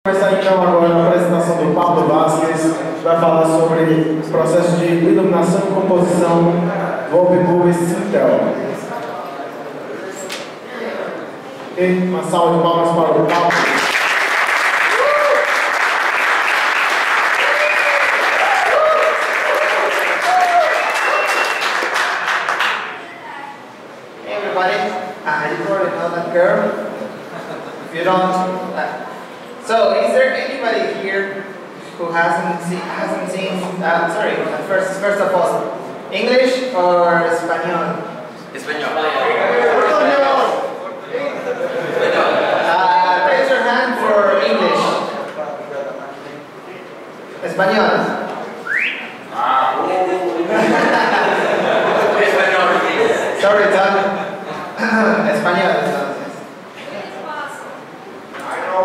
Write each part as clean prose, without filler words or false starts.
Começar então agora a apresentação do Pablo Vasquez, que vai falar sobre o processo de iluminação e composição do OpenMovie Sintel. E uma salva de palmas para o Pablo. Hey everybody, you probably know that girl. If you don't, so is there anybody here who hasn't seen? Sorry, first of all, English or Español? Español. Raise your hand for English. Español. Sorry, Tom. Español, entonces.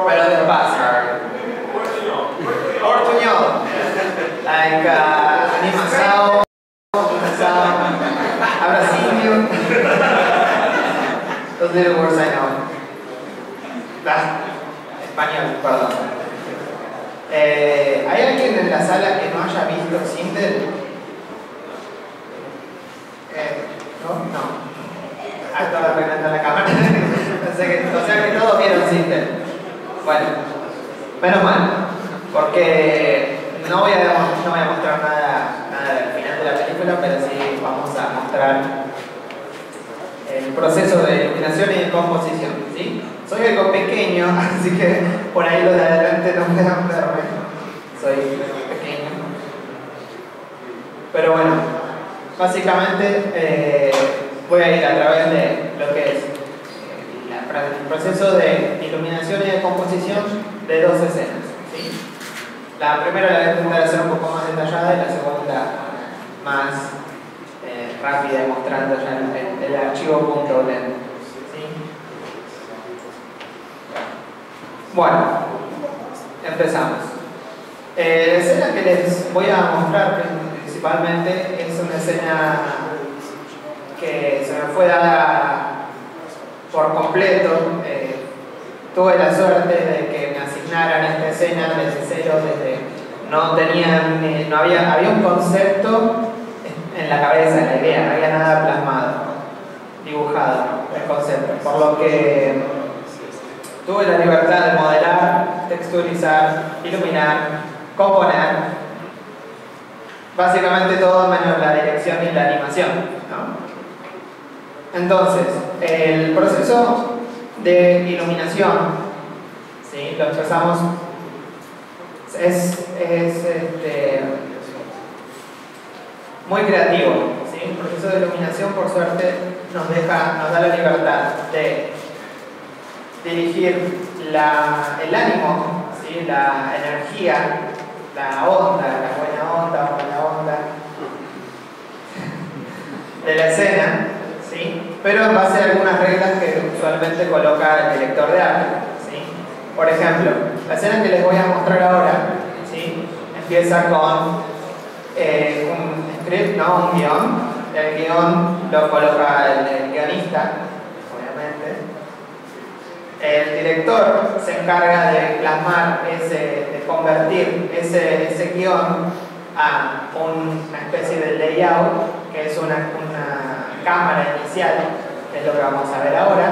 Pero despacio. Portuñol. Like animação, abracinho. Those little words I know. Español, perdón. ¿Hay alguien en la sala que no haya visto Sintel? No. Estaba arreglando la cámara. O sea que todos vieron Sintel. Bueno, menos mal, porque no voy a mostrar nada del final de la película, pero sí vamos a mostrar el proceso de iluminación y de composición, ¿sí? Soy algo pequeño, así que por ahí lo de adelante no puedan verme. Soy pequeño. Pero bueno, básicamente voy a ir a través de lo que es el proceso de iluminación y de composición de dos escenas, ¿sí? La primera la voy a intentar hacer un poco más detallada y la segunda más rápida, mostrando ya el archivo .lent, ¿sí? Bueno, empezamos. La escena que les voy a mostrar principalmente es una escena que se me fue dada por completo. Tuve la suerte de que me asignaran esta escena desde cero, había un concepto en la cabeza, en la idea, no había nada plasmado, dibujado el concepto, por lo que tuve la libertad de modelar, texturizar, iluminar, componer, básicamente todo menos la dirección y la animación, ¿no? Entonces, el proceso de iluminación, ¿sí? Lo empezamos, es muy creativo, ¿sí? El proceso de iluminación, por suerte, nos da la libertad de dirigir el ánimo, ¿sí? La energía, la onda, la buena onda o mala onda de la escena, ¿sí? Pero en base a algunas reglas que usualmente coloca el director de arte, ¿sí? Por ejemplo, la escena que les voy a mostrar ahora, ¿sí? Empieza con un script, ¿no? Un guión. El guión lo coloca el guionista, obviamente. El director se encarga de plasmar de convertir ese guión a una especie de layout, que es una cámara inicial, que es lo que vamos a ver ahora,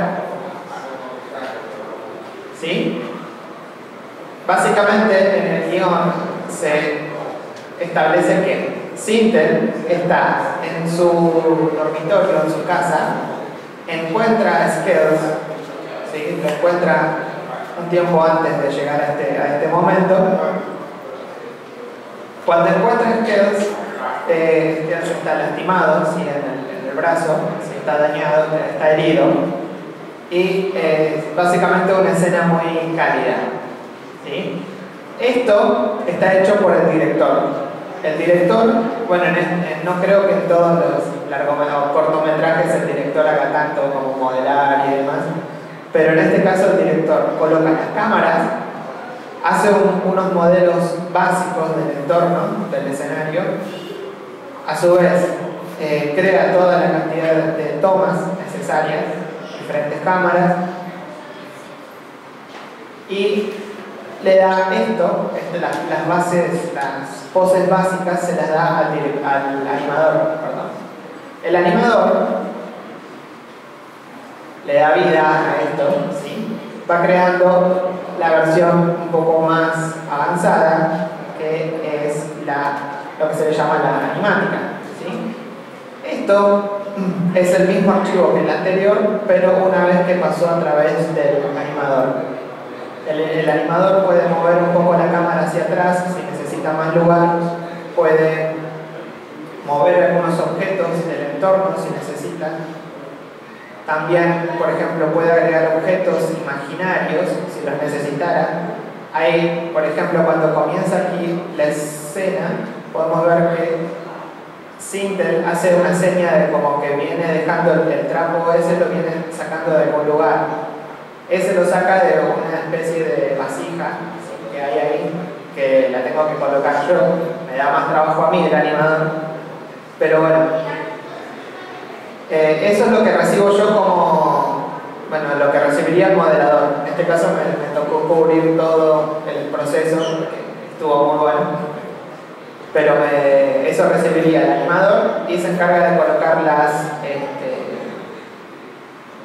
¿sí? Básicamente en el guión se establece que Sintel está en su dormitorio, en su casa, encuentra a Skels, ¿sí? Lo encuentra un tiempo antes de llegar a este momento. Cuando encuentra a Skels, Skels está lastimado, ¿sí? en el brazo, ¿sí? Está dañado, está herido, y básicamente una escena muy cálida, ¿sí? Esto está hecho por el director. El director, bueno, no creo que en todos los cortometrajes el director haga tanto como modelar y demás, pero en este caso el director coloca las cámaras, hace unos modelos básicos del entorno, del escenario, a su vez crea toda la cantidad de tomas necesarias, diferentes cámaras, y le da esto, las bases, las poses básicas se las da al animador. Perdón. El animador le da vida a esto, ¿sí? Va creando la versión un poco más avanzada, que es lo que se le llama la animática, ¿sí? Esto es el mismo archivo que el anterior, pero una vez que pasó a través del animador. El animador puede mover un poco la cámara hacia atrás si necesita más lugar, puede mover algunos objetos del entorno si necesita. También, por ejemplo, puede agregar objetos imaginarios si los necesitara. Ahí, por ejemplo, cuando comienza aquí la escena, podemos ver que Sintel hace una seña de como que viene dejando el trapo ese, lo viene sacando de algún lugar. Ese lo saca de una especie de vasija, ¿sí?, que hay ahí, que la tengo que colocar yo. Me da más trabajo a mí el animador. Pero bueno, eso es lo que recibo yo como, bueno, lo que recibiría el moderador. En este caso me tocó cubrir todo el proceso, que estuvo muy bueno. Pero eso recibiría el animador y se encarga de colocar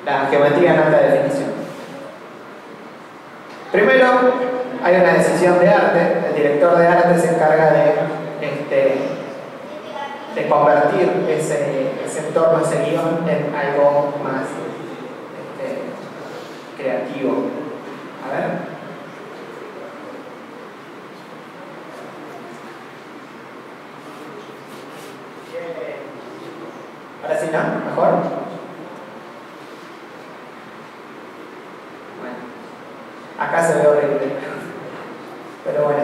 la geometría en alta definición. Primero, hay una decisión de arte. El director de arte se encarga de convertir ese entorno, ese guión, en algo más creativo. A ver. Ahora sí, ¿no? ¿Mejor? Bueno. Acá se ve horrible. Pero bueno.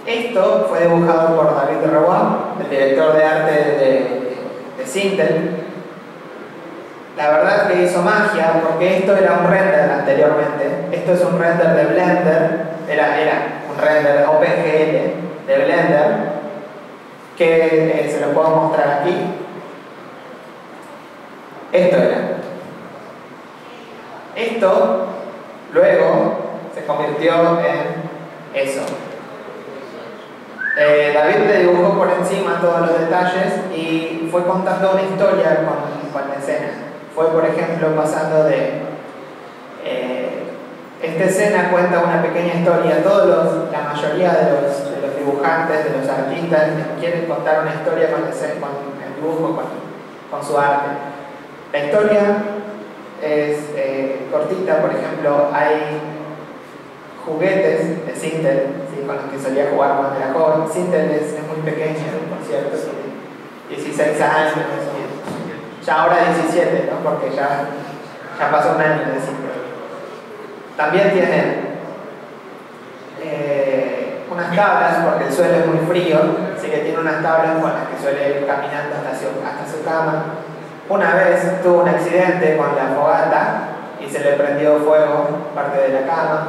Esto fue dibujado por David Roy, el director de arte de Sintel. La verdad que hizo magia, porque esto era un render anteriormente. Esto es un render de Blender. Era un render OpenGL de Blender, que se lo puedo mostrar aquí. Esto era. Esto luego se convirtió en eso. David le dibujó por encima todos los detalles y fue contando una historia con la escena. Fue, por ejemplo, pasando de... esta escena cuenta una pequeña historia. La mayoría de los dibujantes, de los artistas, quieren contar una historia con el dibujo, con su arte. La historia es cortita. Por ejemplo, hay juguetes de Sintel, ¿sí?, con los que solía jugar cuando era joven. Sintel es muy pequeño, por cierto, tiene 16 años, ya ahora 17, ¿no?, porque ya pasó un año de Sintel. También tiene unas tablas, porque el suelo es muy frío, así que tiene unas tablas con las que suele ir caminando hasta su cama. Una vez tuvo un accidente con la fogata y se le prendió fuego parte de la cama.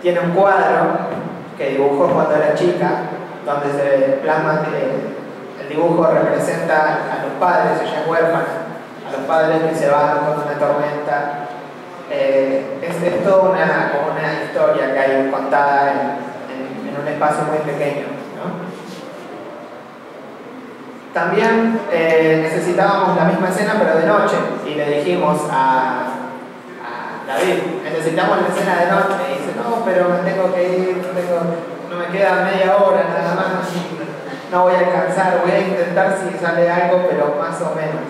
Tiene un cuadro que dibujó cuando era chica, donde se plasma el dibujo representa a los padres, ella es huérfana, a los padres que se van con una tormenta. Es toda como una historia que hay contada en un espacio muy pequeño, ¿no? También necesitábamos la misma escena, pero de noche, y le dijimos a David, necesitamos la escena de noche. Y dice, no, pero me tengo que ir, no me queda media hora nada más, no voy a alcanzar, voy a intentar si sale algo, pero más o menos.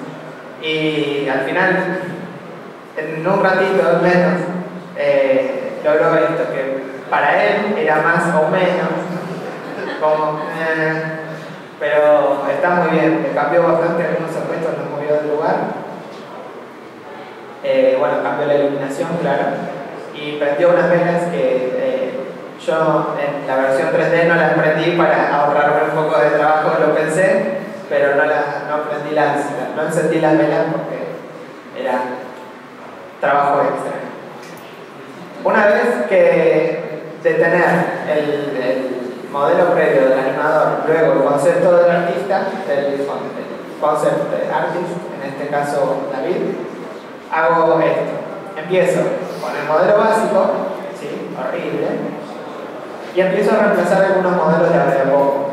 Y al final, en un ratito menos, logró esto, que para él era más o menos, como, pero está muy bien, le cambió bastante algunos objetos, los movió del lugar. Bueno, cambió la iluminación, claro, y prendió unas velas que yo en la versión 3D no las prendí para ahorrarme un poco de trabajo, lo pensé, pero no encendí las velas porque era trabajo extra. Una vez que de tener el modelo previo del animador, luego el concepto del artista, el concept artist, en este caso David, hago esto. Empiezo con el modelo básico, ¿sí? Horrible, y empiezo a reemplazar algunos modelos de a poco.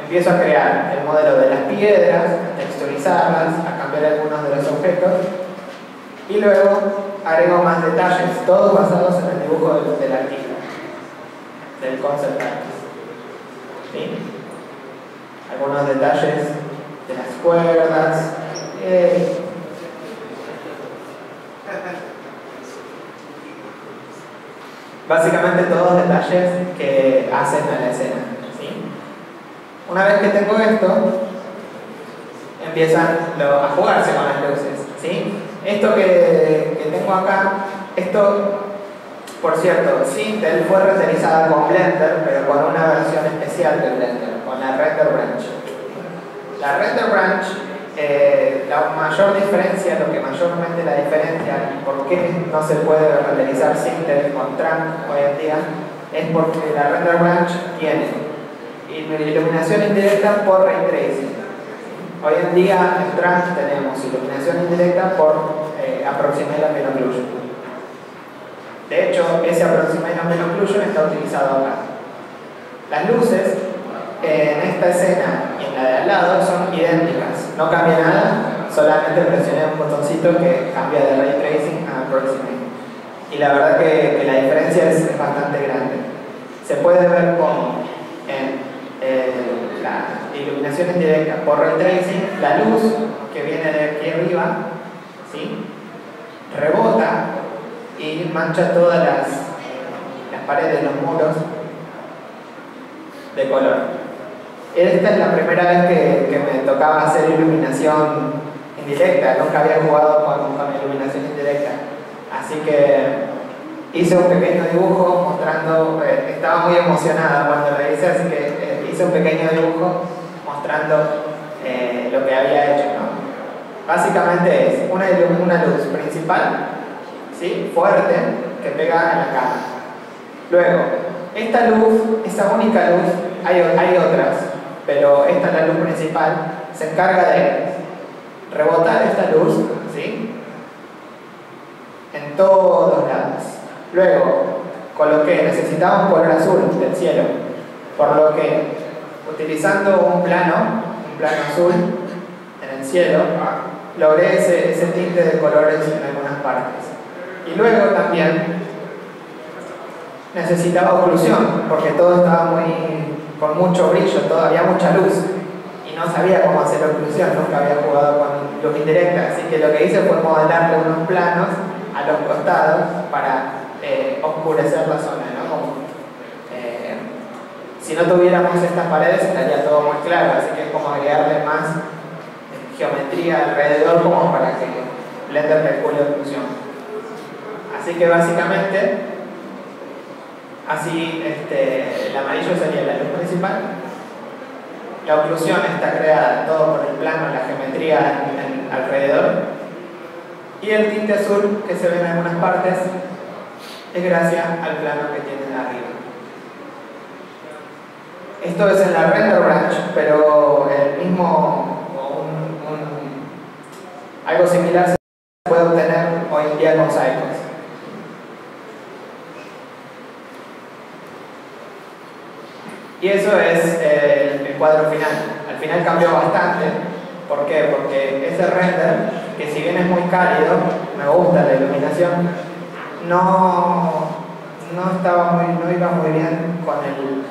Empiezo a crear el modelo de las piedras, a texturizarlas, a cambiar algunos de los objetos, y luego agrego más detalles, todos basados en el dibujo del artista, del concept artist. ¿Sí? Algunos detalles de las cuerdas. Básicamente todos detalles que hacen a la escena. ¿Sí? Una vez que tengo esto, empiezan a jugarse con las luces. ¿Sí? Esto que tengo acá, esto, por cierto, Sintel fue renderizada con Blender, pero con una versión especial de Blender, con la Render Branch. La Render Branch, la mayor diferencia, lo que mayormente la diferencia y por qué no se puede renderizar Sintel con Tran hoy en día, es porque la Render Branch tiene iluminación indirecta por Ray Tracing. Hoy en día en Tran tenemos iluminación indirecta por Approximate Ambient Occlusion. De hecho, ese Approximate Ambient Occlusion está utilizado acá. Las luces en esta escena y en la de al lado son idénticas, no cambia nada, solamente presioné un botoncito que cambia de Ray Tracing a Approximate. Y la verdad que la diferencia es bastante grande. Se puede ver como en la iluminación indirecta por Ray Tracing, la luz que viene de aquí arriba, ¿sí? Rebota y mancha todas las paredes, los muros de color. Esta es la primera vez que me tocaba hacer iluminación indirecta, nunca había jugado con iluminación indirecta, así que hice un pequeño dibujo mostrando, estaba muy emocionada cuando lo hice, así que hice un pequeño dibujo mostrando lo que había hecho, ¿no? Básicamente es una luz principal, ¿sí? Fuerte, que pega en la cara. Luego, esta luz, esa única luz, hay otras, pero esta es la luz principal, se encarga de rebotar esta luz, ¿sí? En todos lados. Luego, necesitaba un color azul del cielo, por lo que, utilizando un plano azul en el cielo, logré ese tinte de colores en algunas partes. Y luego también necesitaba oclusión, porque todo estaba con mucho brillo, había mucha luz, y no sabía cómo hacer oclusión, nunca había jugado con luz indirecta, así que lo que hice fue modelarle unos planos a los costados para oscurecer la zona, ¿no? Si no tuviéramos estas paredes estaría todo muy claro, así que es como agregarle más geometría alrededor como para que Blender calcule oclusión. Así que básicamente, así el amarillo sería la luz principal, la oclusión está creada todo por el plano, la geometría alrededor, y el tinte azul que se ve en algunas partes es gracias al plano que tiene arriba. Esto es en la Render Branch, pero algo similar se puede obtener hoy en día con Cycles. Y eso es el cuadro final. Al final cambió bastante. ¿Por qué? Porque ese render, que si bien es muy cálido, me gusta la iluminación, no iba muy bien con el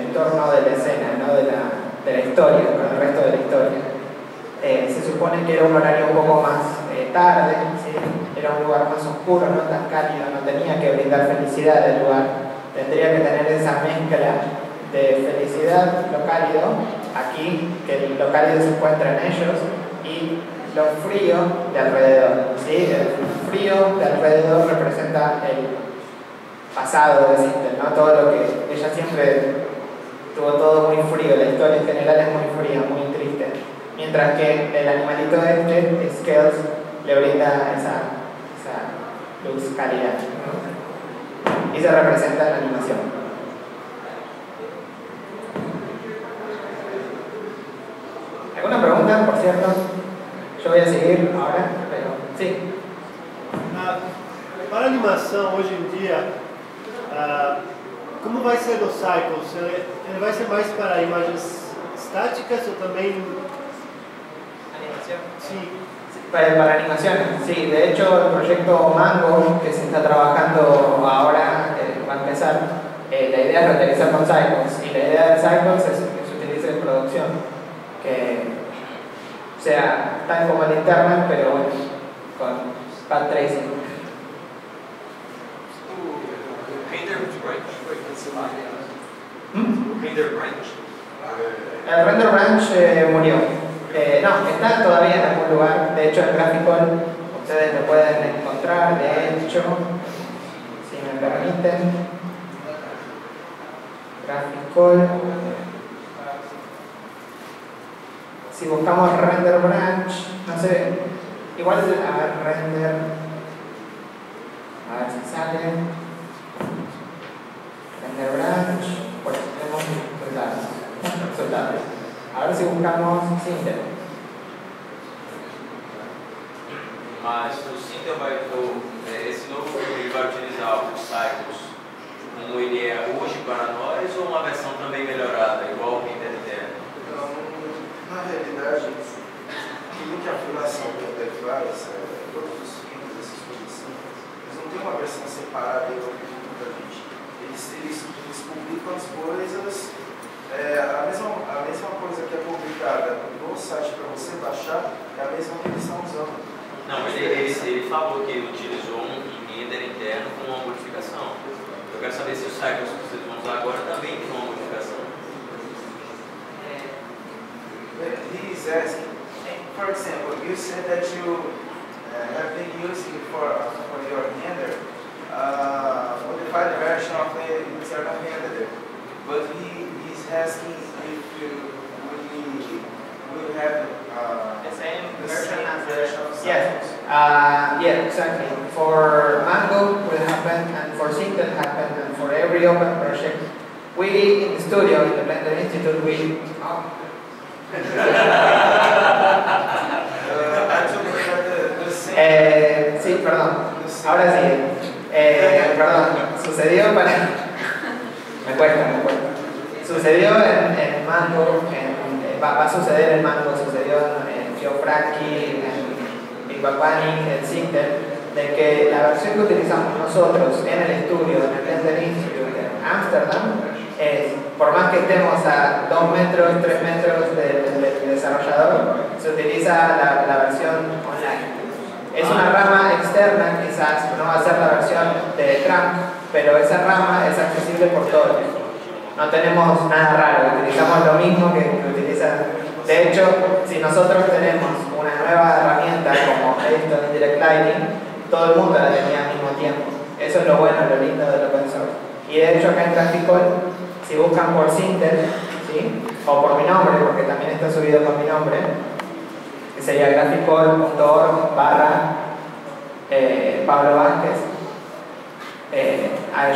entorno de la escena, ¿no? de la historia, con el resto de la historia. Se supone que era un horario un poco más tarde, ¿sí? Era un lugar más oscuro, no tan cálido, no tenía que brindar felicidad del lugar, tendría que tener esa mezcla de felicidad, lo cálido, aquí, que lo cálido se encuentra en ellos, y lo frío de alrededor, ¿sí? El frío de alrededor representa el pasado de Sintel, ¿no? Todo lo que ella siempre tuvo todo muy frío, la historia en general es muy fría, muy triste, mientras que el animalito Scales, le brinda esa luz cálida, ¿no? Y se representa en la animación. ¿Alguna pregunta, por cierto? Yo voy a seguir ahora, pero sí. animação hoje em dia, como vai ser o Cycles? Ele vai ser mais para imagens estáticas ou também... ¿Animación? Sí. Para animación, sí. De hecho, el proyecto Mango, que se está trabajando ahora, va a empezar, la idea es renderizar con Cycles. Y la idea de Cycles es que se utilice en producción. Que sea tal como el internet, pero bueno, con path tracing. El render branch murió. No, está todavía en algún lugar. De hecho, el Graphicol ustedes lo pueden encontrar. De hecho, si me permiten, Graphicol. Si buscamos render branch, no sé, igual a ver, render, a ver si sale. Render branch, pues tenemos resultados. A ver si buscamos Sintel. Mas o Sintel esse novo filme ele vai utilizar o Cycles como ele é hoje para nós ou uma versão também melhorada, igual o Render interno? Então, na realidade, aquilo que a Fundação Render faz, todos os filmes dessa exposição, eles não têm uma versão separada igual que a gente. Eles publicam as coisas. A mesma coisa que é publicada no site para você baixar é a mesma que eles estão usando. Não, ele falou que ele utilizou um render interno com uma modificação. Eu quero saber se o Cycles que vocês vão usar agora também tem uma modificação. He's asking, for example, you said that you have been using for your render modified version of the internal renderer, but he's asking if you will have The same the version same as version of yes. Cycles. Yeah, exactly. For Mango will happen, and for Sintel happen, and for every open project. We in the studio, in the Blender Institute, we Actually, we have the same. sí, perdón. Ahora sí. Perdón. Sucedió para. Me cuesta. Sucedió en Mango, va a suceder en Mango, sucedió en Geofraki, en Big Bang Panic, en Sintel, de que la versión que utilizamos nosotros en el estudio, en el Blender Institute en Ámsterdam, es, por más que estemos a 2 metros, 3 metros del desarrollador, se utiliza la versión online. Es una rama externa, quizás no va a ser la versión de Trump, pero esa rama es accesible por todos. No tenemos nada raro, utilizamos lo mismo que utilizan. De hecho, si nosotros tenemos una nueva herramienta como esto en Direct Lighting, todo el mundo la tenía al mismo tiempo. Eso es lo bueno, lo lindo del open source. Y de hecho acá en Graphicol, si buscan por Sintel, ¿sí? O por mi nombre, porque también está subido con mi nombre, que sería graphicol.org/ Pablo Vázquez.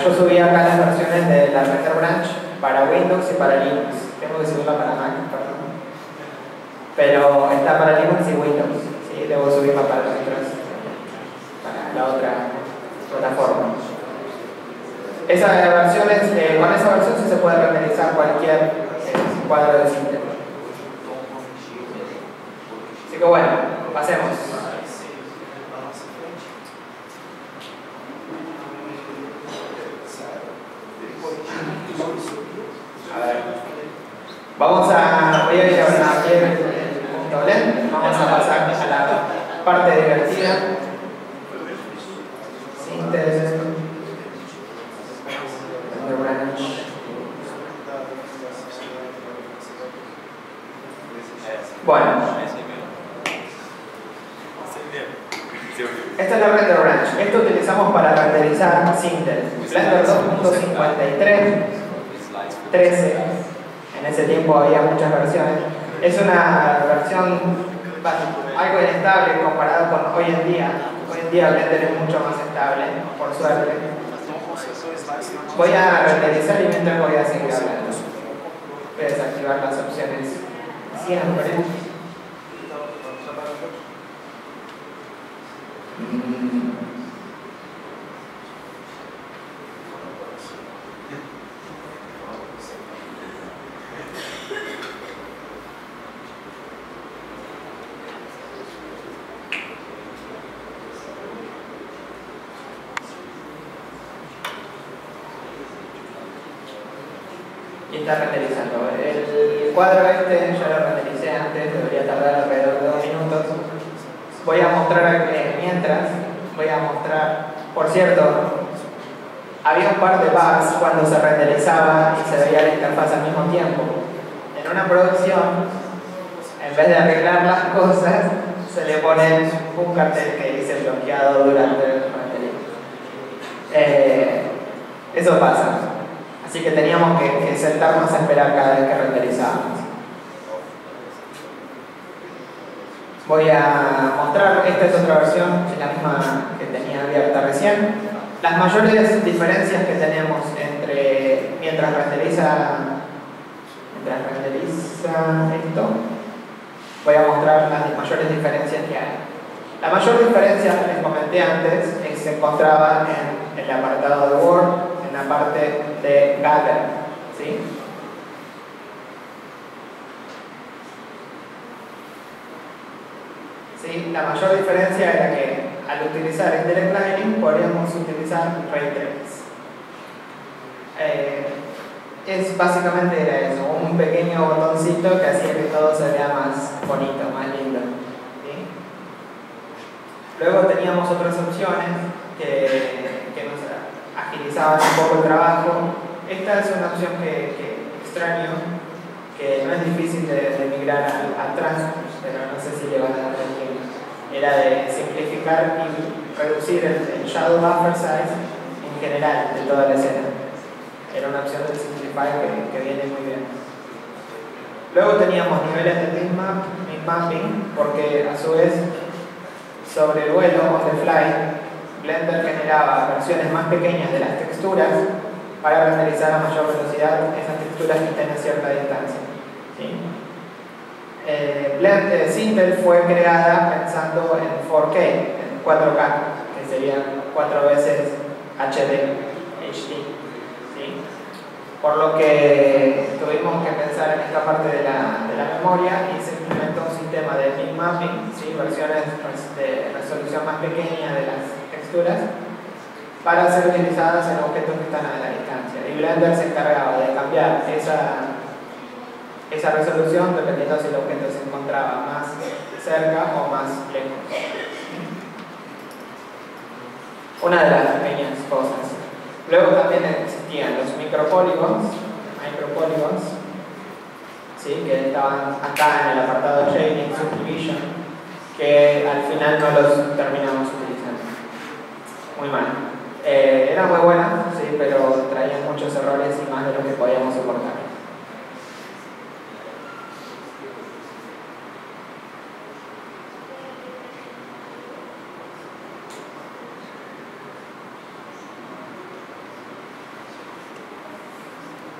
Yo subí acá las versiones de la Render Branch para Windows y para Linux. Tengo que subirla para Mac, perdón. Pero está para Linux y Windows. ¿Sí? Debo subirla para la otra plataforma. Con esa versión sí se puede renderizar cualquier cuadro de Sintel. Así que bueno, pasemos. A ver. Voy a ir a abrir el punto blend. Vamos a pasar a la parte divertida. Sintel. Bueno, esta es la Render Branch. Esto utilizamos para renderizar Sintel. Blender 2.53, 13. En ese tiempo había muchas versiones. Es una versión algo inestable comparado con hoy en día. Hoy en día Blender es mucho más estable, por suerte. Voy a renderizar y mientras voy a seguir hablando. Voy a desactivar las opciones siempre. está renderizando. El cuadro este ya lo rendericé antes, debería tardar alrededor de 2 minutos. Voy a mostrar mientras, por cierto, había un par de bugs cuando se renderizaba y se veía la interfaz al mismo tiempo. En una producción, en vez de arreglar las cosas, se le pone un cartel que dice bloqueado durante el renderizado. Eso pasa. Así que teníamos que sentarnos a esperar cada vez que renderizábamos. Voy a mostrar, esta es otra versión, es la misma que tenía abierta recién. Las mayores diferencias que tenemos entre mientras renderiza esto, voy a mostrar las mayores diferencias que hay. La mayor diferencia que les comenté antes se encontraba en el apartado de Word, en la parte de Gather, ¿sí? ¿Sí? La mayor diferencia era que al utilizar Indirect Lighting podríamos utilizar Ray Trace. Básicamente era eso, un pequeño botoncito que hacía que todo se vea más bonito, más lindo. ¿Sí? Luego teníamos otras opciones que nos agilizaban un poco el trabajo. Esta es una opción que extraño, que no es difícil de migrar al Transcos, pero no sé si le van a dar tiempo. Era de simplificar y reducir el shadow buffer size en general de toda la escena. Era una opción de Simplify que viene muy bien. Luego teníamos niveles de bitmapping, porque a su vez, sobre el vuelo, on the fly, Blender generaba versiones más pequeñas de las texturas para renderizar a mayor velocidad esas texturas que estén a cierta distancia. ¿Sí? Sintel fue creada pensando en 4K, en 4K, que serían 4 veces HD. ¿Sí? Por lo que tuvimos que pensar en esta parte de la memoria y se implementó un sistema de bitmapping, ¿sí? Versiones de resolución más pequeña de las texturas para ser utilizadas en objetos que están a la distancia. Y Blender se encargaba de cambiar esa resolución dependiendo si el objeto se encontraba más cerca o más lejos. Una de las pequeñas cosas. Luego también existían los micropolygons, ¿sí? Que estaban acá en el apartado Shading Subdivision, que al final no los terminamos utilizando. Muy mal. Era muy buena, sí, pero traían muchos errores y más de lo que podíamos soportar.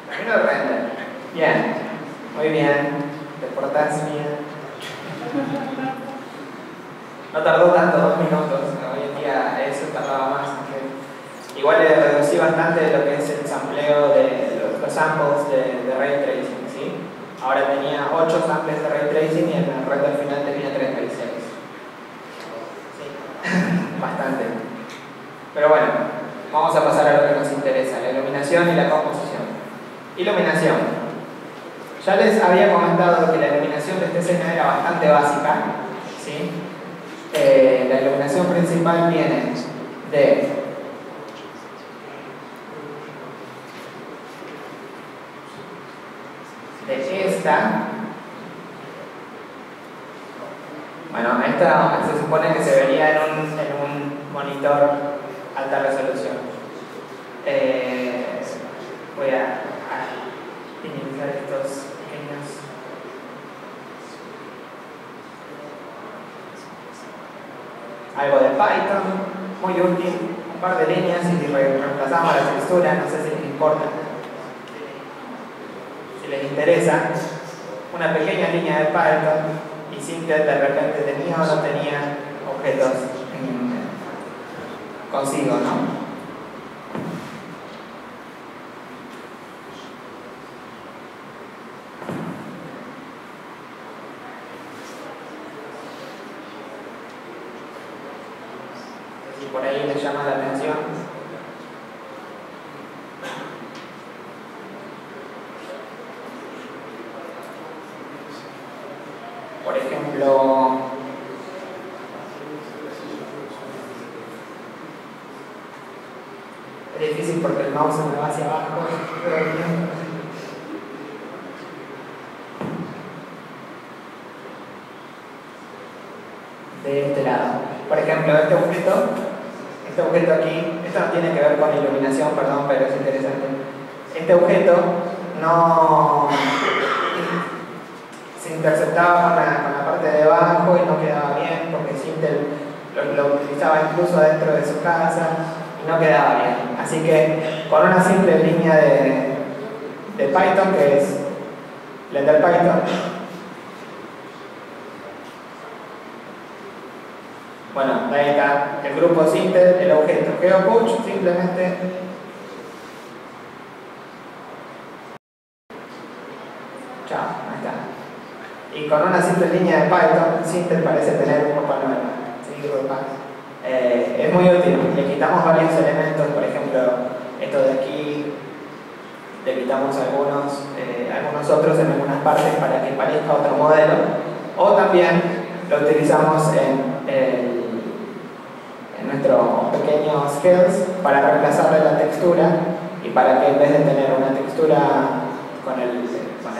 Termino el render. Bien, muy bien. Te portás bien. No tardó tanto, 2 minutos. Hoy en día eso tardaba más. Igual le reducí bastante lo que es el sampleo de los samples de Ray Tracing, ¿sí? Ahora tenía 8 samples de Ray Tracing y en el render final tenía 36. ¿Sí? Bastante. Pero bueno, vamos a pasar a lo que nos interesa, la iluminación y la composición. Iluminación. Ya les había comentado que la iluminación de esta escena era bastante básica, ¿sí? La iluminación principal viene de esta. Bueno, esta se supone que se vería en un monitor alta resolución. Voy a minimizar estos pequeños. Algo de Python, muy útil, un par de líneas y reemplazamos la textura, no sé si les importa. Si les interesa, una pequeña línea de Python y Sintel de repente tenía o no tenía objetos consigo, ¿no? Si por ahí les llama la atención. difícil porque el mouse se me va hacia abajo. De este lado. Por ejemplo, este objeto aquí, esto no tiene que ver con iluminación, perdón, pero es interesante. Este objeto no se interceptaba con la parte de abajo y no quedaba bien porque Sintel lo utilizaba incluso dentro de su casa y no quedaba bien. Así que con una simple línea de Python, que es LenderPython, bueno, ahí está el grupo Sintel, el objeto GeoCoach, simplemente chao, ahí está. Y con una simple línea de Python, Sintel parece tener un Papá Noel. ¿Sí? Es muy útil, le quitamos varios elementos, por ejemplo, esto de aquí, le quitamos algunos otros en algunas partes para que parezca otro modelo, o también lo utilizamos en nuestro pequeño skills para reemplazarle la textura y para que en vez de tener una textura con el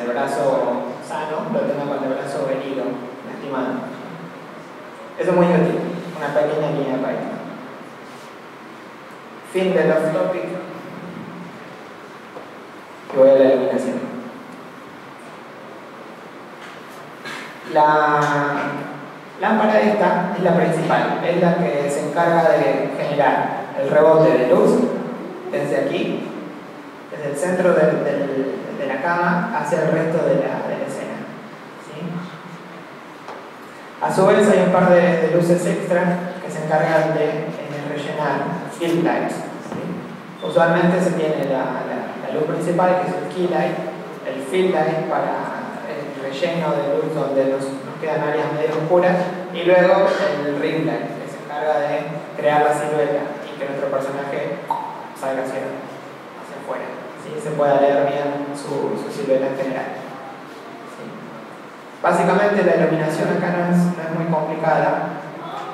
brazo sano, lo tenga con el brazo herido, lastimado. Eso es muy útil, una pequeña línea de Python. Fin del off topic. Y voy a la iluminación. La lámpara esta es la principal, es la que se encarga de generar el rebote de luz desde aquí, desde el centro de la cama hacia el resto de la escena. ¿Sí? A su vez hay un par de luces extra que se encargan de rellenar field lights. ¿Sí? Usualmente se tiene la luz principal, que es el key light, el field light para el relleno de luz donde nos quedan áreas medio oscuras, y luego el ring light, que se encarga de crear la silueta y que nuestro personaje salga hacia afuera, ¿sí? Se pueda leer bien su silueta en general. ¿Sí? Básicamente la iluminación acá no es muy complicada.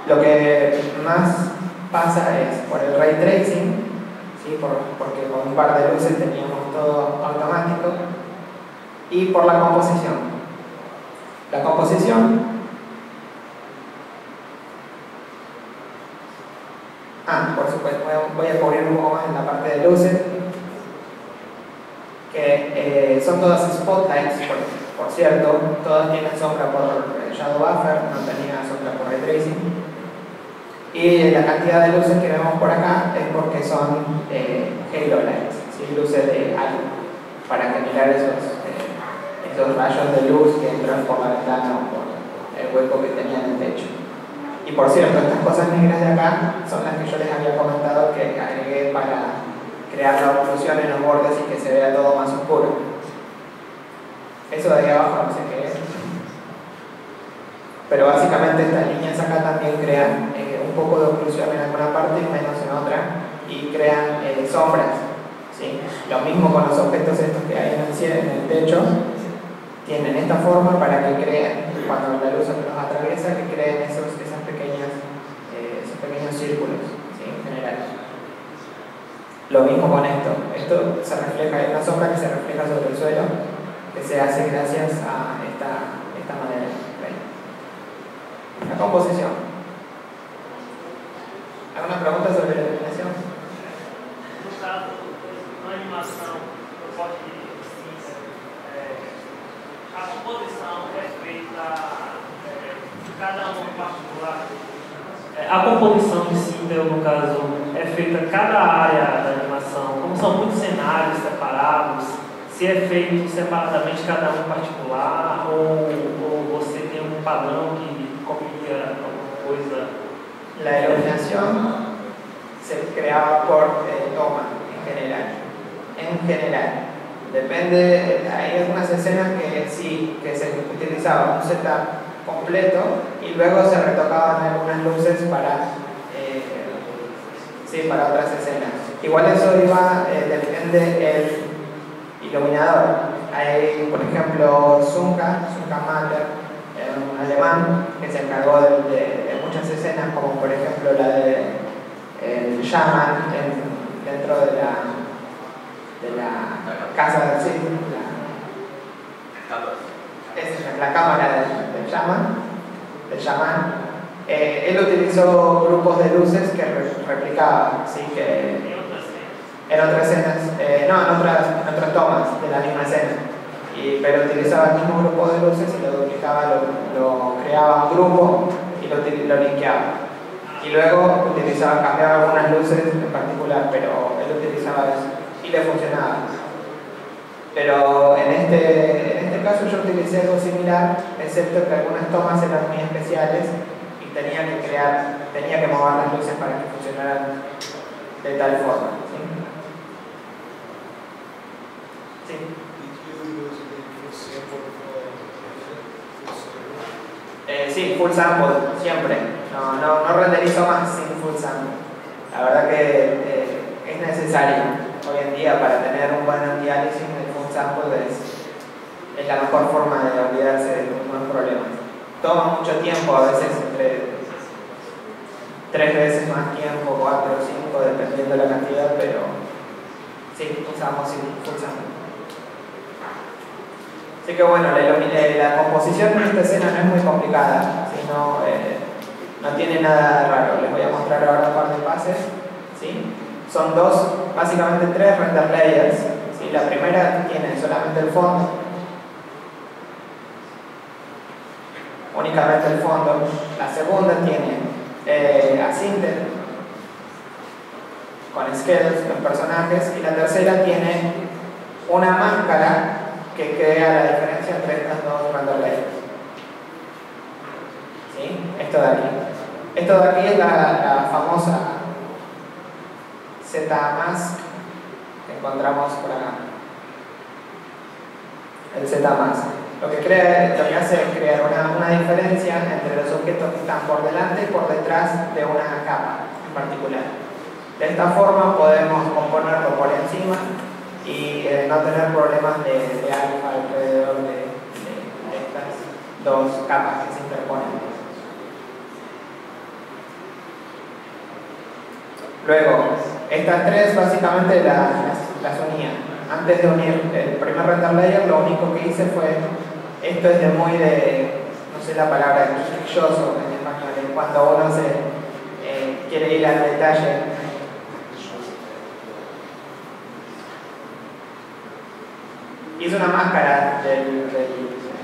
Lo que más pasa es por el ray tracing, ¿sí? Porque con un par de luces teníamos todo automático, y por la composición. La composición, por supuesto, voy a cubrir un poco más en la parte de luces, que son todas spotlights, por cierto, todas tienen sombra por shadow buffer, no tenía sombra por ray tracing, y la cantidad de luces que vemos por acá es porque son halo lights, ¿sí? Luces de halo, para generar esos rayos de luz que entran por la ventana o por el hueco que tenía en el techo. Y por cierto, estas cosas negras de acá son las que yo les había comentado que agregué para crear la oclusión en los bordes y que se vea todo más oscuro. Eso de ahí abajo no sé qué es. Pero básicamente estas líneas acá también crean un poco de oclusión en alguna parte y menos en otra, y crean sombras. ¿Sí? Lo mismo con los objetos estos que hay en el techo. Tienen esta forma para que creen, cuando la luz los atraviesa, que creen esos pequeños círculos, ¿sí? En general. Lo mismo con esto. Esto se refleja, hay una sombra que se refleja sobre el suelo, que se hace gracias a esta manera. ¿Ven? La composición. ¿Alguna pregunta sobre la iluminación? No caso, na animação, eu posso dizer a composição é feita cada um em particular. A composição de Sintel, no caso, é feita cada área da animação, como são muitos cenários separados, se é feito separadamente cada um em particular, ou você tem um padrão que copia alguma coisa. La iluminación se creaba por toma, en general. Depende, hay algunas escenas que sí, que se utilizaba un setup completo y luego se retocaban algunas luces para otras escenas. Igual eso depende del iluminador. Hay, por ejemplo, Zunka Mahler, un alemán que se encargó de muchas escenas, como por ejemplo la de el Shaman en dentro de la casa del sí, la cámara del chamán. Él utilizó grupos de luces que replicaban, ¿sí? Que en otras escenas, en otras tomas de la misma escena, pero utilizaba el mismo grupo de luces y lo duplicaba, lo creaba un grupo y lo linkeaba. Y luego cambiaba algunas luces en particular, pero él utilizaba eso y le funcionaba. Pero en este caso yo utilicé algo similar, excepto que algunas tomas eran muy especiales y tenía que mover las luces para que funcionaran de tal forma. ¿Sí? Sí, full sample, siempre. No renderizo más sin full sample. La verdad que es necesario hoy en día para tener un buen antialiasing. El full sample es la mejor forma de olvidarse de algunos problemas. Toma mucho tiempo, a veces entre 3 veces más tiempo, 4 o 5, dependiendo de la cantidad, pero sí, usamos full sample. Así que bueno, la composición de esta escena no es muy complicada, sino, no tiene nada raro. Les voy a mostrar ahora un par de pases. ¿Sí? Son básicamente 3 render layers. ¿Sí? La primera tiene solamente el fondo, únicamente el fondo. La segunda tiene asynth con schedules, con personajes, y la tercera tiene una máscara que crea la diferencia entre estas dos render layers. ¿Sí? Esto de aquí es la famosa Z mask que encontramos por acá. El Z mask. Lo que hace es crear una diferencia entre los objetos que están por delante y por detrás de una capa en particular. De esta forma podemos componerlo por encima y no tener problemas de alfa alrededor de estas dos capas que se interponen. Luego, estas 3 básicamente las unía. Antes de unir el primer render layer, lo único que hice fue, esto es no sé la palabra, quisquilloso en español, cuando uno quiere ir al detalle. Hice una máscara del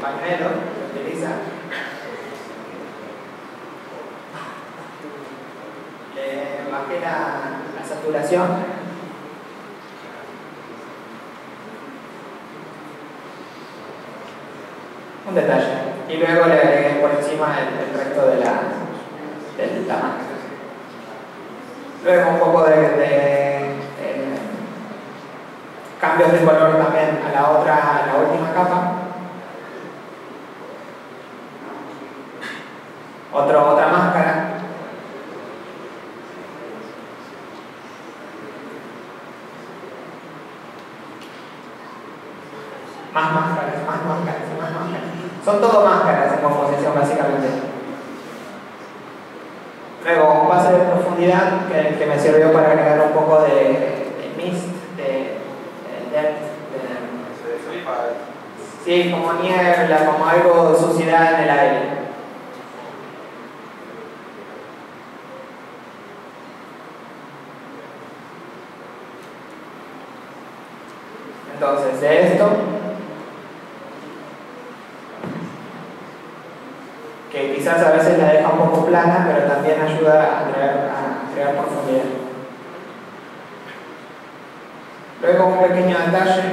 pañuelo que utiliza. Le bajé la saturación. Un detalle. Y luego le agregué por encima el resto de la máscara. Luego un poco de cambios de color también a la última capa. Otra máscara. Más máscaras. Son todo máscaras en composición básicamente. Luego un pase de profundidad que me sirvió para agregar un poco de mist, de depth, sí, como niebla, como algo suciedad en el aire. Entonces, de esto, que quizás a veces la deja un poco plana, pero también ayuda a crear profundidad. Luego un pequeño detalle,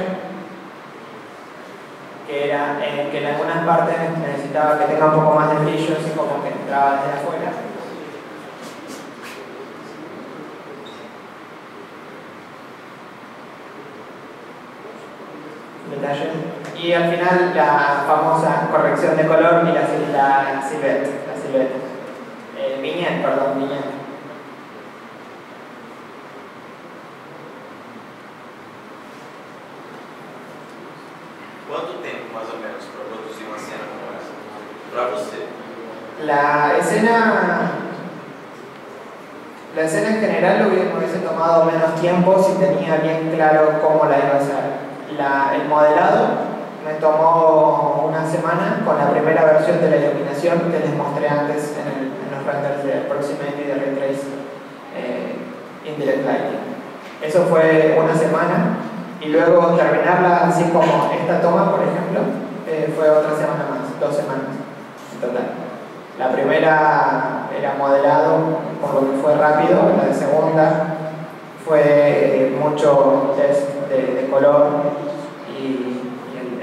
que era que en algunas partes necesitaba que tenga un poco más de brillo, así como que entraba desde afuera. Detalle. Y al final la famosa corrección de color y la silhouette. Viñeta. Quanto tempo, mais ou menos, para produzir uma cena como essa? Para você? La escena La escena en general me hubiese tomado menos tiempo si tenía bien claro cómo la iba a hacer. El modelado me tomó una semana con la primera versión de la iluminación que les mostré antes en los renders de Approximate y de Ray Tracing Indirect Lighting. Eso fue una semana, y luego terminarla así como esta toma, por ejemplo, fue otra semana más, 2 semanas en total. La primera era modelado, por lo que fue rápido. La segunda fue mucho test de color y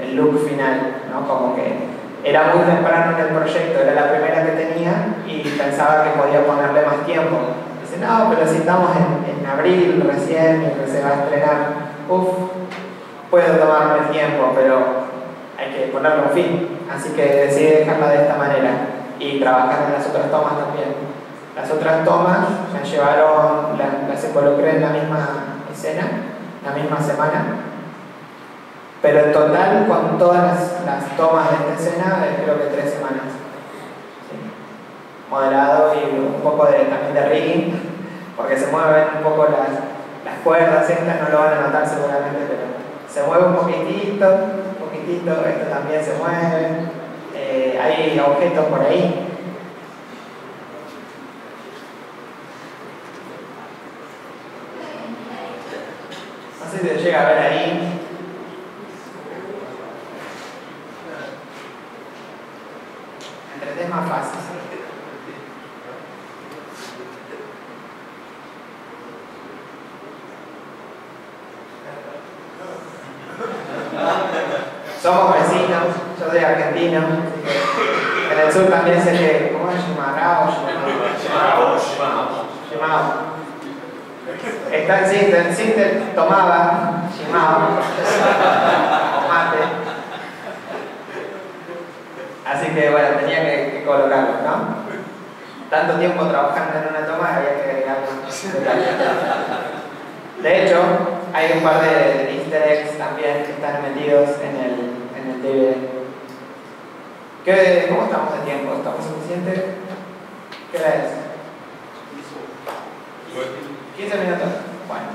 el look final, ¿no? Como que era muy temprano en el proyecto, era la primera que tenía y pensaba que podía ponerle más tiempo. Dice, no, pero si estamos en abril recién y que se va a estrenar, puedo tomarme el tiempo, pero hay que ponerle un fin. Así que decidí dejarla de esta manera y trabajar en las otras tomas también. Las otras tomas me llevaron, las involucré en la misma escena, la misma semana, pero en total con todas las tomas de esta escena creo que 3 semanas. Sí. Modelado y un poco también de rigging, porque se mueven un poco las cuerdas, estas no lo van a notar seguramente, pero se mueve un poquitito, esto también se mueve. Hay objetos por ahí. No sé si se llega a ver ahí. Entre es más fácil. Somos vecinos, yo soy argentino. En el sur también sé que, ¿cómo es? Chimarrao. Está en Sinter, tomaba chimao o mate. Así que bueno, tenía que colocarlo, ¿no? Tanto tiempo trabajando en una toma, había que agregar más detalles. De hecho, hay un par de easter eggs también que están metidos en el DVD. ¿Cómo estamos de tiempo? ¿Estamos suficientes? ¿Qué hora es? 15 minutos. Bueno.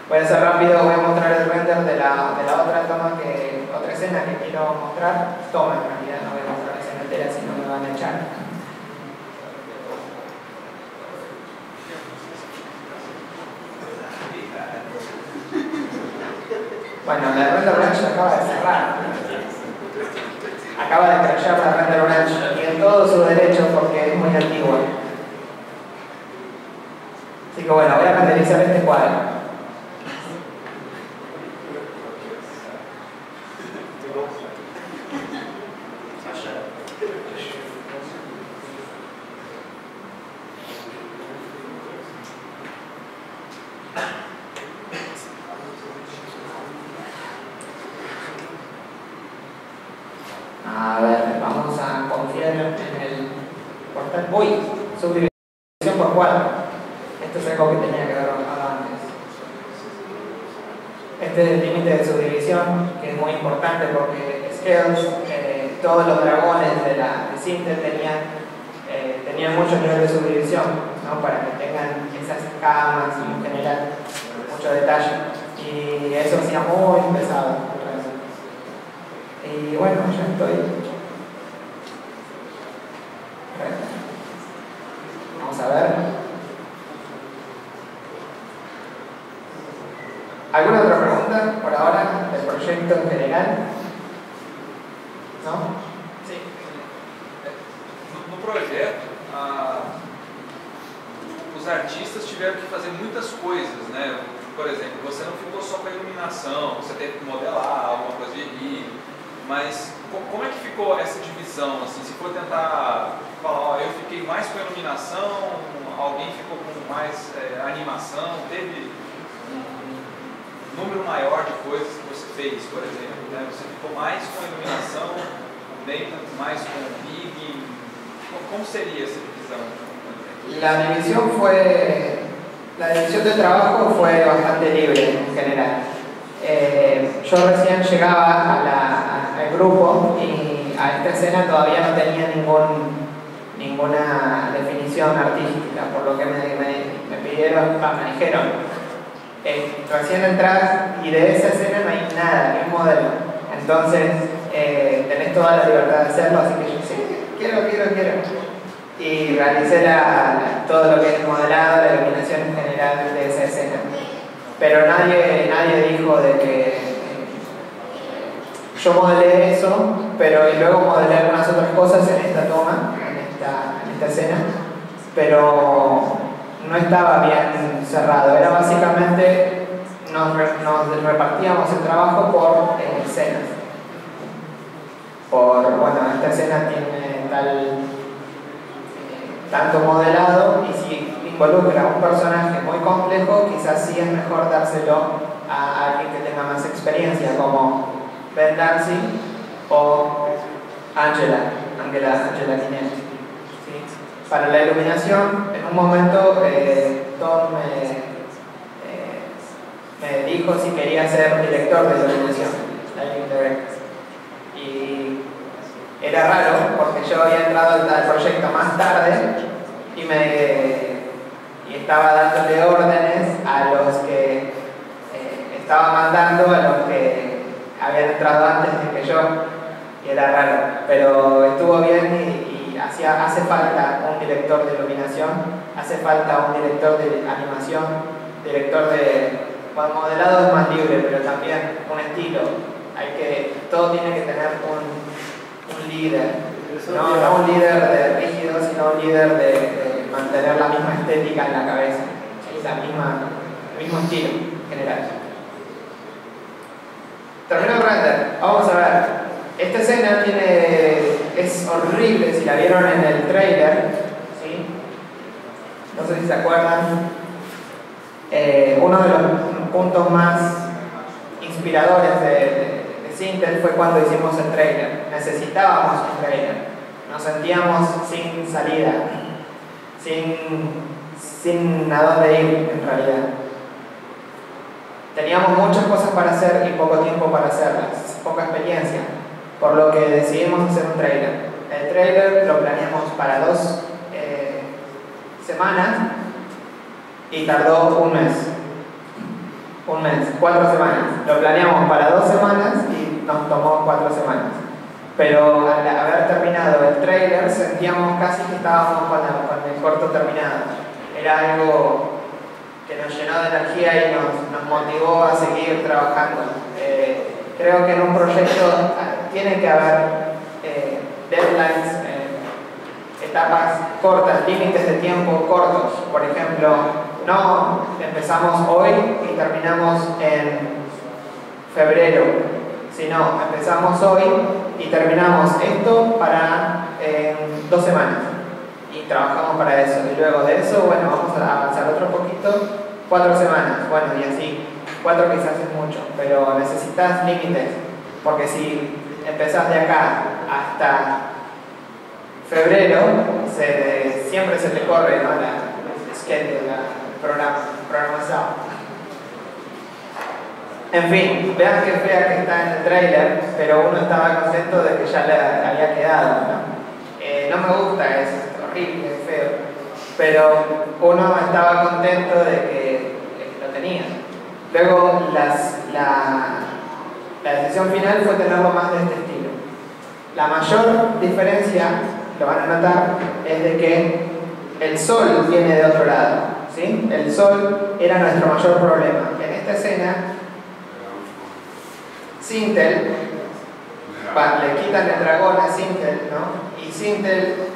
Voy a hacer rápido, voy a mostrar el render de la otra toma, otra escena que quiero mostrar. Toma, en realidad, no voy a mostrar la escena entera, si no me van a echar. Bueno, la Render Ranch acaba de cerrar. Acaba de crashear la Render Ranch y en todo su derecho porque es muy antigua. Así que bueno, voy a renderizar este cuadro. A ver, vamos a confiar en el portal. Uy, subdivisión por cuadro. Esto es algo que tenía que haber bajado antes. Este es el límite de subdivisión, que es muy importante porque Scales, todos los dragones de Sinter tenían mucho nivel de subdivisión, ¿no? Para que tengan esas camas y en general mucho detalle. Y eso hacía muy pesado. Y bueno, ya estoy. Vamos a ver. ¿Alguna otra pregunta por ahora del proyecto en general? ¿No? Sí. No projeto, os artistas tiveram que fazer muitas coisas, né? Por exemplo, você não ficou só com a iluminação, você teve que modelar alguma coisa de rir. Mas como é que ficou essa divisão? Assim, se for tentar falar, ó, eu fiquei mais com a iluminação, alguém ficou com mais animação, teve um número maior de coisas que você fez, por exemplo, né? Você ficou mais com a iluminação, o Nathan mais com o rig. ¿Cómo sería esa división? La división de trabajo fue bastante libre en general. Yo recién llegaba al grupo y a esta escena todavía no tenía ninguna definición artística, por lo que me me dijeron, recién entras y de esa escena no hay nada, ni un modelo. Entonces, tenés toda la libertad de hacerlo, así que yo sí, quiero. Y realicé todo lo que es el modelado, la iluminación en general de esa escena. Pero nadie dijo de que yo modelé eso, pero y luego modelé algunas otras cosas en esta toma, en esta escena, pero no estaba bien cerrado. Era básicamente, nos repartíamos el trabajo por escenas. Esta escena tiene tanto modelado, y si involucra a un personaje muy complejo, quizás sí es mejor dárselo a alguien que tenga más experiencia, como Ben Darcy o Angela Guinness. ¿Sí? Para la iluminación, en un momento Tom me dijo si quería ser director de iluminación, lighting director. Y era raro porque yo había entrado al proyecto más tarde y estaba dándole órdenes a los que estaba mandando a los que habían entrado antes de que yo, y era raro, pero estuvo bien y hace falta un director de iluminación, hace falta un director de animación, director de modelado es más libre, pero también un estilo. Todo tiene que tener un líder, no un líder de rígido, sino un líder de mantener la misma estética en la cabeza, el mismo estilo general. Terminó el render. Vamos a ver. Esta escena es horrible si la vieron en el trailer, ¿sí? No sé si se acuerdan. Uno de los puntos más inspiradores de Sintel fue cuando hicimos el trailer. Necesitábamos un trailer. Nos sentíamos sin salida, sin a dónde ir en realidad. Teníamos muchas cosas para hacer y poco tiempo para hacerlas, poca experiencia, por lo que decidimos hacer un trailer. El trailer lo planeamos para 2 semanas y tardó un mes, 4 semanas. Lo planeamos para 2 semanas y nos tomó 4 semanas. Pero al haber terminado el trailer sentíamos casi que estábamos con el corto terminado. Era algo que nos llenó de energía y nos motivó a seguir trabajando. Creo que en un proyecto tiene que haber deadlines, etapas cortas, límites de tiempo cortos. Por ejemplo, no empezamos hoy y terminamos en febrero, sino empezamos hoy y terminamos esto para 2 semanas. Y trabajamos para eso, y luego de eso, vamos a avanzar otro poquito, 4 semanas, y así, 4 quizás es mucho, pero necesitas límites, porque si empezás de acá hasta febrero, siempre se te corre, ¿no? el schedule, el programación. En fin, vean qué fea que está en el trailer, pero uno estaba contento de que ya le había quedado, ¿no? No me gusta eso, es horrible, es feo, pero uno estaba contento de que lo tenía. Luego la decisión final fue tenerlo más de este estilo. La mayor diferencia, lo van a notar, es de que el sol viene de otro lado, ¿sí? El sol era nuestro mayor problema. En esta escena, Sintel, le quitan el dragón a Sintel, ¿no? Y Sintel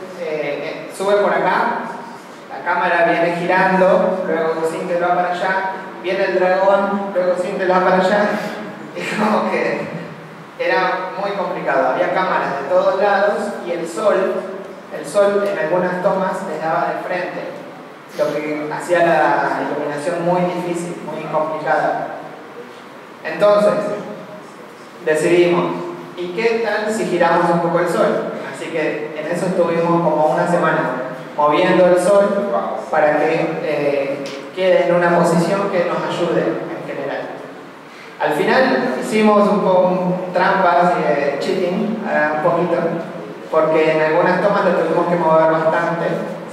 sube por acá, la cámara viene girando, luego Sintel va para allá, viene el dragón, luego Sintel va para allá, y como que era muy complicado. Había cámaras de todos lados y el sol en algunas tomas les daba de frente, lo que hacía la iluminación muy difícil, muy complicada. Entonces, decidimos, ¿y qué tal si giramos un poco el sol? Así que en eso estuvimos como una semana moviendo el sol para que quede en una posición que nos ayude en general. Al final hicimos un poco trampas y cheating, un poquito, porque en algunas tomas lo tuvimos que mover bastante,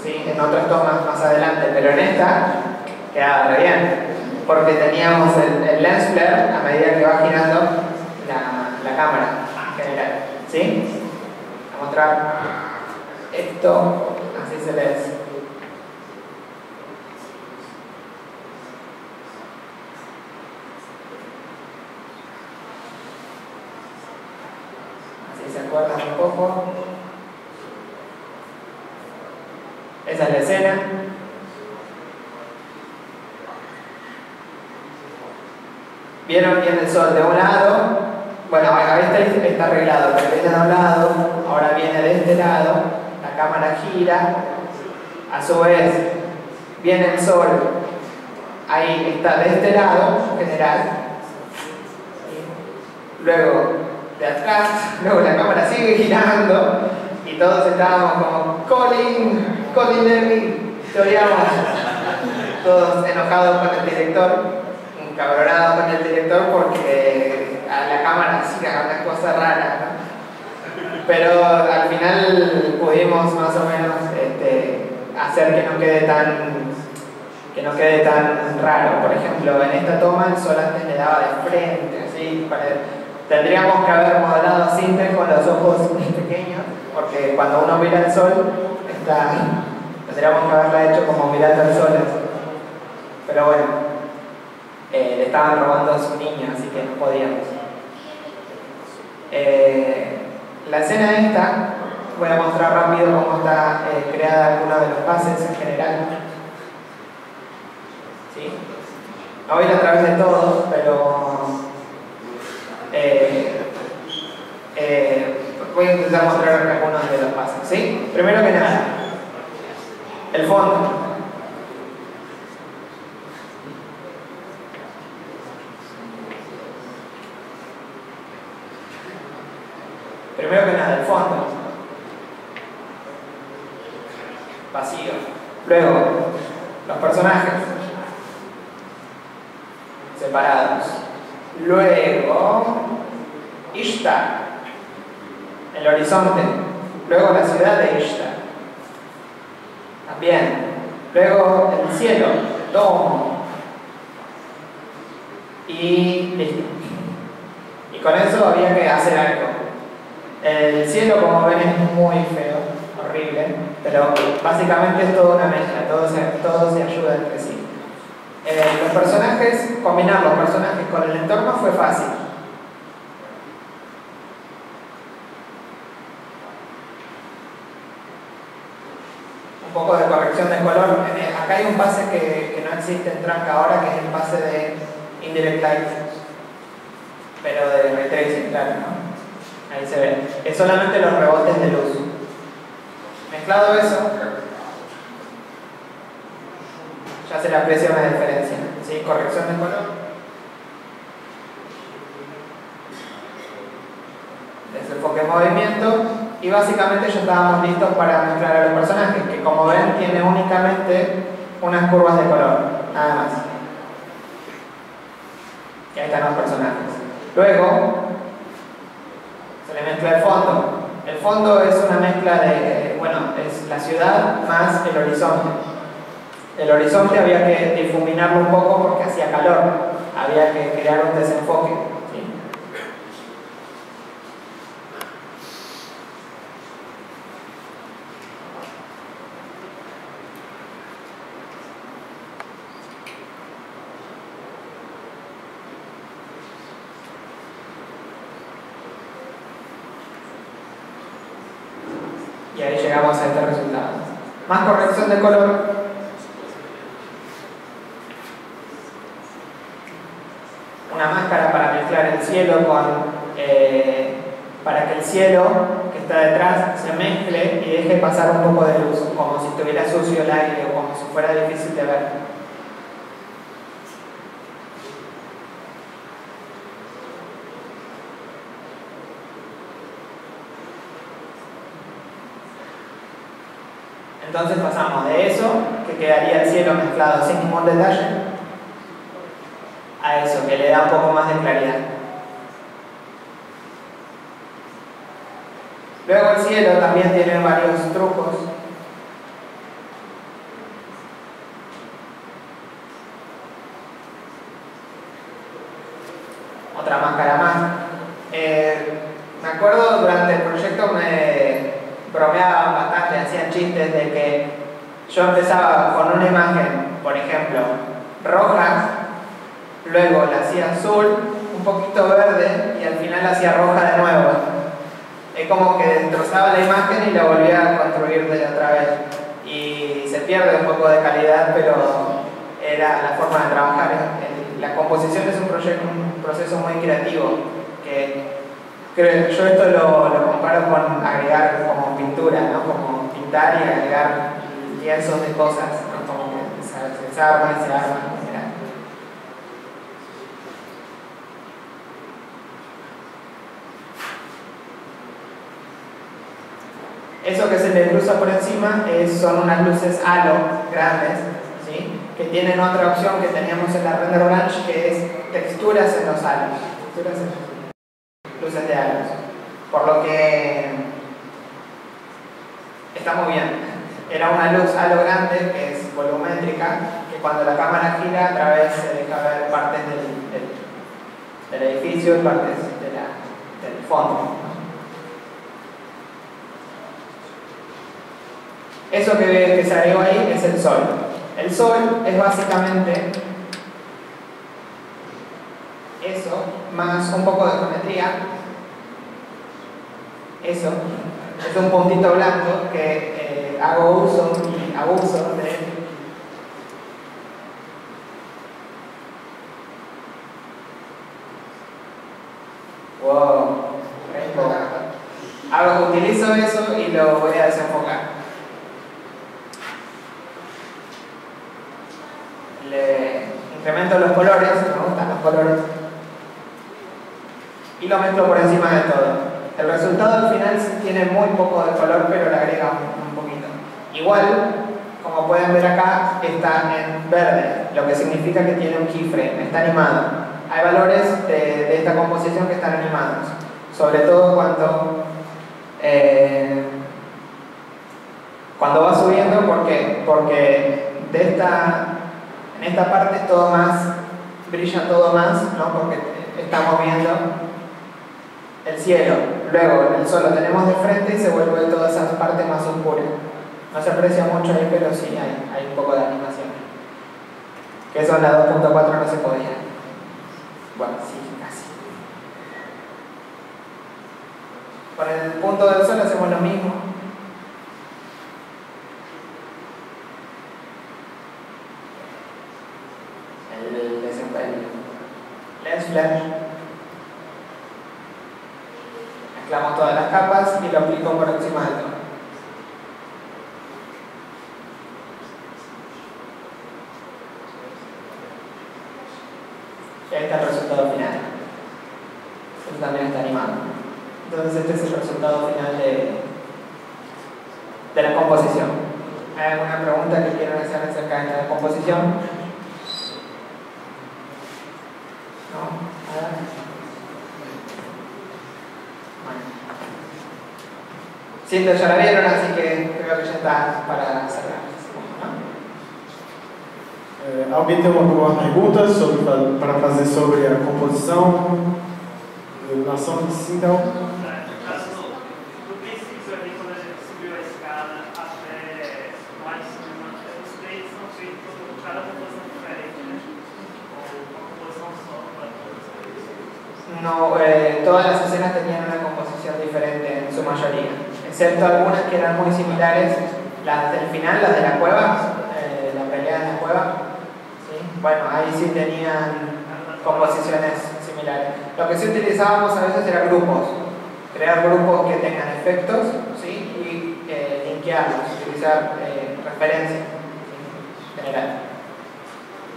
¿sí? En otras tomas más adelante, pero en esta quedaba re bien, porque teníamos el lens flare a medida que va girando la cámara en general, ¿sí? Voy a mostrar esto, así se ve. Así se acuerdan un poco. Esa es la escena. ¿Vieron bien el sol de un lado? Bueno, a este está arreglado, pero viene de un lado, ahora viene de este lado, la cámara gira, a su vez viene el sol, ahí está de este lado, en general, luego de atrás, luego la cámara sigue girando y todos estábamos como Colin Levy, lloríamos, todos enojados con el director, encabronados con el director porque a la cámara hacía una cosa rara, ¿no? Pero al final pudimos más o menos hacer que no quede tan raro. Por ejemplo, en esta toma el sol antes le daba de frente, así, tendríamos que haber modelado a Sinte con los ojos pequeños, porque cuando uno mira el sol, tendríamos que haberla hecho como mirando al sol. Pero bueno. Le estaban robando a su niña, así que no podíamos. La escena esta, voy a mostrar rápido cómo está creada algunos de los pases en general. ¿Sí? No voy a ir a través de todos, pero voy a intentar mostrar algunos de los pases. ¿Sí? Primero que nada, el fondo. Primero que nada, el fondo. Vacío. Luego, los personajes. Separados. Luego, Ishtar. El horizonte. Luego, la ciudad de Ishtar. También. Luego, el cielo. Domo. Y listo. Y con eso había que hacer algo. El cielo, como ven, es muy feo, horrible, pero básicamente es toda una mezcla, todo se ayuda entre sí. Los personajes, combinar los personajes con el entorno fue fácil. Un poco de corrección de color. Acá hay un pase que no existe en Tranca ahora, que es el pase de Indirect Light, pero de Ray Tracing, claro, ¿no? Ahí se ve. Es solamente los rebotes de luz. Mezclado eso, ya se le aprecia una diferencia. ¿Sí? Corrección de color. Desenfoque en movimiento. Y básicamente ya estábamos listos para mezclar a los personajes, que como ven tiene únicamente unas curvas de color. Nada más. Y ahí están los personajes. Luego, se le mezcla el fondo. El fondo es una mezcla de, es la ciudad más el horizonte. El horizonte había que difuminarlo un poco porque hacía calor. Había que crear un desenfoque. ¿Sí? Y ahí llegamos a este resultado. Más corrección de color. Una máscara para mezclar el cielo para que el cielo que está detrás se mezcle y deje pasar un poco de luz, como si estuviera sucio el aire o como si fuera difícil de ver. Entonces pasamos de eso, que quedaría el cielo mezclado sin ningún detalle, a eso, que le da un poco más de claridad. Luego el cielo también tiene varios trucos. otra máscara más. Me acuerdo durante el proyecto me bromeaban bastante, hacían chistes de que yo empezaba con una imagen, por ejemplo, roja, luego la hacía azul, un poquito verde y al final la hacía roja de nuevo. Es como que destrozaba la imagen y la volvía a construir de otra vez. Y se pierde un poco de calidad, pero era la forma de trabajar. La composición es un proceso muy creativo, que yo esto lo comparo con agregar como pintura, ¿no? Como pintar y agregar lienzos de cosas, ¿no? Como que se desarma y se arma. Eso que se le cruza por encima son unas luces halo grandes, ¿sí? Que tienen otra opción que teníamos en la Render Branch, que es texturas en los halos, luces de halos. Por lo que está muy bien. Era una luz halo grande que es volumétrica, que cuando la cámara gira a través se deja ver partes del edificio y partes del fondo. Eso que se agregó ahí es el sol. El sol es básicamente eso, más un poco de geometría. Eso es un puntito blanco que hago uso y abuso de. Wow, utilizo eso y lo voy a desenfocar. Le incremento los colores, me gustan los colores, y lo mezclo por encima de todo. El resultado al final tiene muy poco de color, pero le agrega un poquito. Igual, como pueden ver acá, está en verde, lo que significa que tiene un keyframe, está animado. Hay valores de esta composición que están animados, sobre todo cuando va subiendo. ¿Por qué? Porque en esta parte es todo más, brilla todo más, ¿no? Porque estamos viendo el cielo. Luego el sol lo tenemos de frente y se vuelve toda esa parte más oscura. No se aprecia mucho ahí, pero sí hay un poco de animación. Que eso en la 2.4 no se podía. Bueno, sí, casi. Con el punto del sol hacemos lo mismo. Lens Flash. Mezclamos todas las capas y lo aplico por encima de todo. Y ahí está el resultado final. Esto también está animado. Entonces este es el resultado final de la composición. ¿Hay alguna pregunta que quieran hacer acerca de esta composición? Sí, ya la vieron, así que creo que ya está para cerrar. Alguém tem alguma pergunta para fazer sobre a composição, iluminação em si, então? No princípio ali, quando a gente subiu a escada até lá em cima, os três são feitos com cada composição diferente, né? Ou uma composição só para todos eles? No, todas las escenas tenían una composición diferente en su mayoría, excepto algunas que eran muy similares, las del final, las de la cueva, la pelea en la cueva, ¿sí? Bueno, ahí sí tenían composiciones similares. Lo que sí utilizábamos a veces era grupos, crear grupos que tengan efectos, ¿sí? Y linkearlos, utilizar referencias, ¿sí? En general.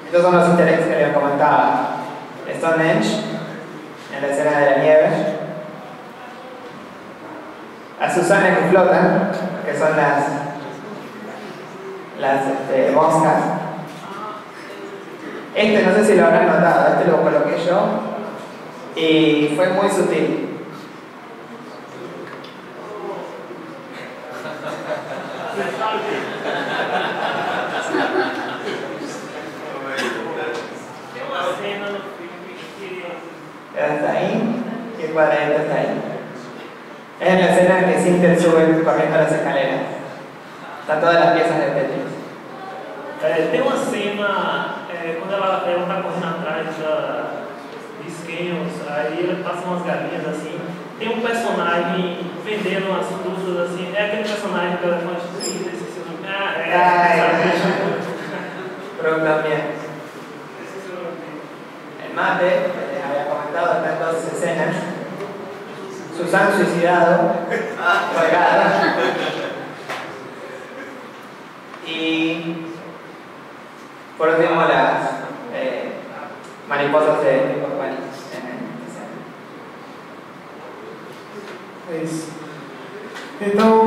Estos son los easter eggs que les comentaba. Stonehenge, en la escena de la nieve. A Susana que flotan, que son las moscas. No sé si lo habrán notado, lo coloqué yo y fue muy sutil. cuadradito está ahí. Es la escena en que Sinter sube corriendo las escaleras. Están todas las piezas de Tetris. Tem uma cena quando ela tá correndo atrás de esquemas, aí ele passa umas galinhas assim. Tem um personagem vendendo umas frutas assim. É aquele personagem do elefante triste, esqueci o nome. Pregunta mía. El mate, les había comentado, está en dos escenas. Susan suicidado, colgada. Y por último las mariposas de tipo Paris. É isso. Então,